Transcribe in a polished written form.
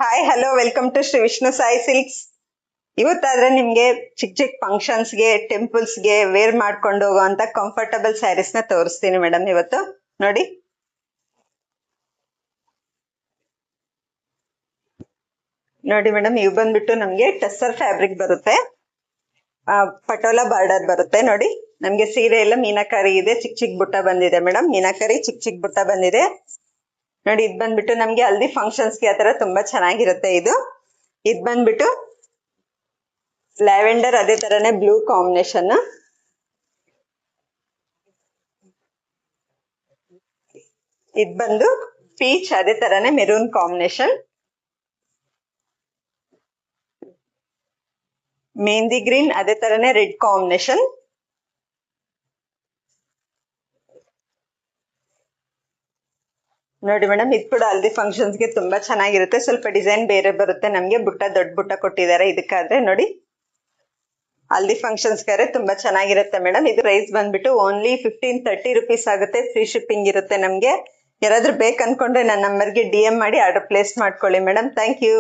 Hi hello welcome to Shri Vishnu Sai silks. ಇವತ್ತಾದ್ರೆ ನಿಮ್ಗೆ ಚಿಕ್ಕ ಚಿಕ್ಕ ಫಂಕ್ಷನ್ಸ್ಗೆ ಟೆಂಪಲ್ಸ್ಗೆ ವೇರ್ ಮಾಡ್ಕೊಂಡು ಹೋಗುವಂತ ಕಂಫರ್ಟಬಲ್ ಸ್ಯಾರೀಸ್ ನ ತೋರಿಸ್ತೀನಿ ಮೇಡಮ್. ಇವತ್ತು ನೋಡಿ, ನೋಡಿ ಮೇಡಮ್, ಇವು ಬಂದ್ಬಿಟ್ಟು ನಮ್ಗೆ ಟಸ್ಸರ್ ಫ್ಯಾಬ್ರಿಕ್ ಬರುತ್ತೆ, ಪಟೋಲಾ ಬಾರ್ಡರ್ ಬರುತ್ತೆ. ನೋಡಿ, ನಮ್ಗೆ ಸೀರೆ ಎಲ್ಲ ಮೀನಾಕರಿ ಇದೆ, ಚಿಕ್ಕ ಚಿಕ್ಕ ಬುಟ್ಟ ಬಂದಿದೆ ಮೇಡಮ್. ಮೀನಾಕರಿ ಚಿಕ್ಕ ಚಿಕ್ಕ ಬುಟ್ಟ ಬಂದಿದೆ ನೋಡಿ. ಇದ್ ಬಂದ್ಬಿಟ್ಟು ನಮ್ಗೆ ಹಲ್ದಿ ಫಂಕ್ಷನ್ಸ್ಗೆ ಆತರ ತುಂಬಾ ಚೆನ್ನಾಗಿರುತ್ತೆ. ಇದ್ ಬಂದ್ಬಿಟ್ಟು ಲ್ಯಾವೆಂಡರ್, ಅದೇ ತರನೇ ಬ್ಲೂ ಕಾಂಬಿನೇಷನ್. ಇದ್ ಬಂದು ಪೀಚ್, ಅದೇ ತರನೇ ಮೆರೂನ್ ಕಾಂಬಿನೇಷನ್. ಮೆಹಂದಿ ಗ್ರೀನ್, ಅದೇ ತರನೇ ರೆಡ್ ಕಾಂಬಿನೇಷನ್. ನೋಡಿ ಮೇಡಮ್, ಇದು ಕೂಡ ಹಲ್ದಿ ಫಂಕ್ಷನ್ಸ್ಗೆ ತುಂಬಾ ಚೆನ್ನಾಗಿರುತ್ತೆ. ಸ್ವಲ್ಪ ಡಿಸೈನ್ ಬೇರೆ ಬರುತ್ತೆ ನಮ್ಗೆ. ಬುಟ್ಟ ದೊಡ್ಡ ಬುಟ್ಟ ಕೊಟ್ಟಿದ್ದಾರೆ ಇದಕ್ಕಾದ್ರೆ. ನೋಡಿ, ಹಲ್ದಿ ಫಂಕ್ಷನ್ಸ್ಗಾದ್ರೆ ತುಂಬಾ ಚೆನ್ನಾಗಿರುತ್ತೆ ಮೇಡಮ್. ಇದು ಪ್ರೈಸ್ ಬಂದ್ಬಿಟ್ಟು ಓನ್ಲಿ 1530 ರುಪೀಸ್ ಆಗುತ್ತೆ. ಫ್ರೀ ಶಿಪ್ಪಿಂಗ್ ಇರುತ್ತೆ ನಮ್ಗೆ. ಯಾರಾದ್ರೂ ಬೇಕನ್ಕೊಂಡ್ರೆ ನನ್ನ ನಂಬರ್ಗೆ DM ಮಾಡಿ ಆರ್ಡರ್ ಪ್ಲೇಸ್ ಮಾಡ್ಕೊಳ್ಳಿ ಮೇಡಮ್. Thank you.